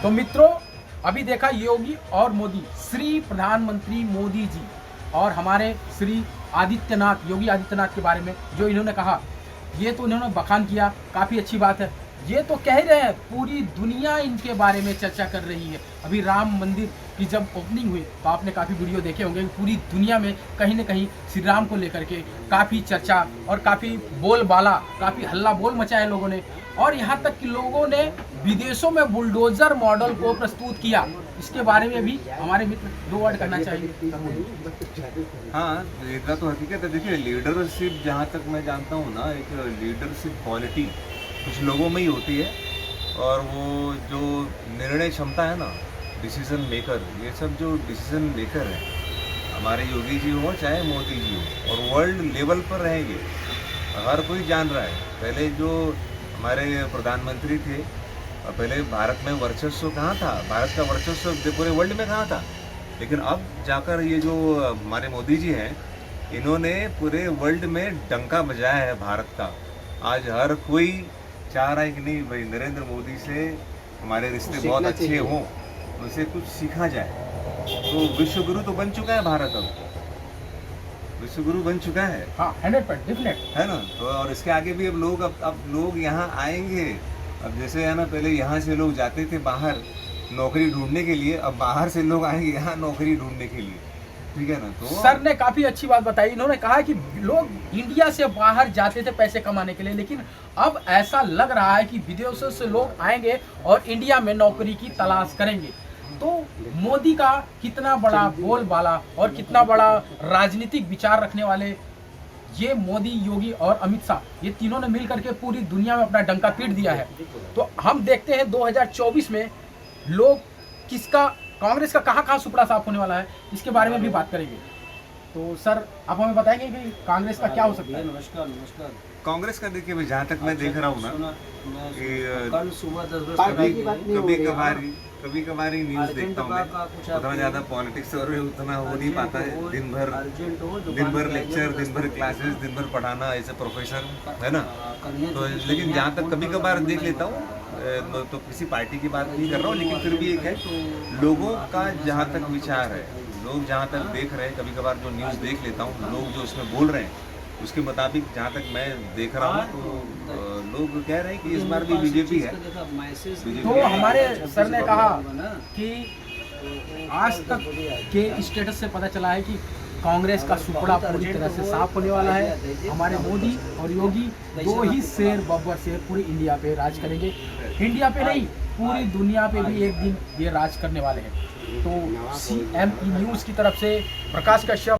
तो मित्रों, अभी देखा योगी और मोदी, श्री प्रधानमंत्री मोदी जी और हमारे श्री आदित्यनाथ, योगी आदित्यनाथ के बारे में जो इन्होंने कहा, ये तो इन्होंने बखान किया, काफ़ी अच्छी बात है। ये तो कह रहे हैं, पूरी दुनिया इनके बारे में चर्चा कर रही है। अभी राम मंदिर की जब ओपनिंग हुई तो आपने काफ़ी वीडियो देखे होंगे, पूरी दुनिया में कहीं न कहीं श्री राम को लेकर के काफ़ी चर्चा और काफ़ी बोलबाला, काफ़ी हल्ला बोल मचाया लोगों ने। और यहाँ तक कि लोगों ने विदेशों में बुलडोजर मॉडल को प्रस्तुत किया। इसके बारे में भी हमारे मित्र दो वर्ड करना चाहिए। हाँ, इतना तो हकीकत है। देखिए, लीडरशिप जहाँ तक मैं जानता हूँ ना, एक लीडरशिप क्वालिटी कुछ लोगों में ही होती है, और वो जो निर्णय क्षमता है ना, डिसीजन मेकर, ये सब जो डिसीजन मेकर है, हमारे योगी जी हो चाहे मोदी जी हो, और वर्ल्ड लेवल पर रहेंगे, हर कोई जान रहा है। पहले जो हमारे प्रधानमंत्री थे, पहले भारत में वर्चस्व कहाँ था, भारत का वर्चस्व पूरे वर्ल्ड में कहाँ था, लेकिन अब जाकर ये जो हमारे मोदी जी हैं, इन्होंने पूरे वर्ल्ड में डंका बजाया है भारत का। आज हर कोई चाह रहा है कि नहीं भाई, नरेंद्र मोदी से हमारे रिश्ते बहुत अच्छे हों, उनसे कुछ सीखा जाए। तो विश्व गुरु तो बन चुका है भारत, अब विश्व गुरु बन चुका है। हाँ, 100% डेफिनेट है ना। तो और इसके आगे भी अब लोग यहाँ आएंगे। अब जैसे है ना, पहले यहाँ से लोग जाते थे बाहर नौकरी ढूंढने के लिए, अब बाहर से लोग आएंगे यहाँ नौकरी ढूंढने के लिए। ठीक है ना। तो सर ने काफी अच्छी बात बताई। इन्होंने कहा कि लोग इंडिया से बाहर जाते थे पैसे कमाने के लिए, लेकिन अब ऐसा लग रहा है कि विदेशों से लोग आएंगे और इंडिया में नौकरी की तलाश करेंगे। तो मोदी का कितना बड़ा बोलबाला और कितना बड़ा राजनीतिक विचार रखने वाले ये मोदी, योगी और अमित शाह, ये तीनों ने मिलकर के पूरी दुनिया में अपना डंका पीट दिया है। तो हम देखते हैं 2024 में लोग किसका, कांग्रेस का कहाँ सुपड़ा साफ होने वाला है, इसके बारे में भी बात करेंगे। तो सर, आप हमें बताएंगे कि कांग्रेस का क्या हो सकता है? नमस्कार। कांग्रेस का देखिए, जहाँ तक मैं देख रहा हूँ ना, कि कल सुबह 10 बजे कभी कभार न्यूज़ देखता हूँ मैं, उतना ज़्यादा पॉलिटिक्स और उतना हो नहीं पाता है। दिन भर लेक्चर, दिन भर क्लासेस, दिन भर पढ़ाना, ऐसे प्रोफेसर है ना। तो लेकिन जहाँ तक कभी कभार देख लेता हूँ, तो किसी पार्टी की बात नहीं कर रहा हूँ, लेकिन फिर भी एक है, लोगों का जहाँ तक विचार है, लोग जहाँ तक देख रहे हैं, कभी कभार जो न्यूज़ देख लेता हूँ, लोग जो उसमें बोल रहे हैं, उसके मुताबिक जहाँ तक मैं देख रहा हूँ, तो लोग कह रहे हैं कि इस बार भी बीजेपी है। तो हमारे सर ने कहा कि आज तक के स्टेटस से पता चला है कि कांग्रेस का सुपड़ा पूरी तरह से साफ होने वाला है। हमारे मोदी और योगी दो ही शेर, बब्बर शेर, पूरी इंडिया पे राज करेंगे। इंडिया पे नहीं, पूरी दुनिया पे भी एक दिन ये राज करने वाले हैं। तो CME न्यूज़ की तरफ से प्रकाश कश्यप।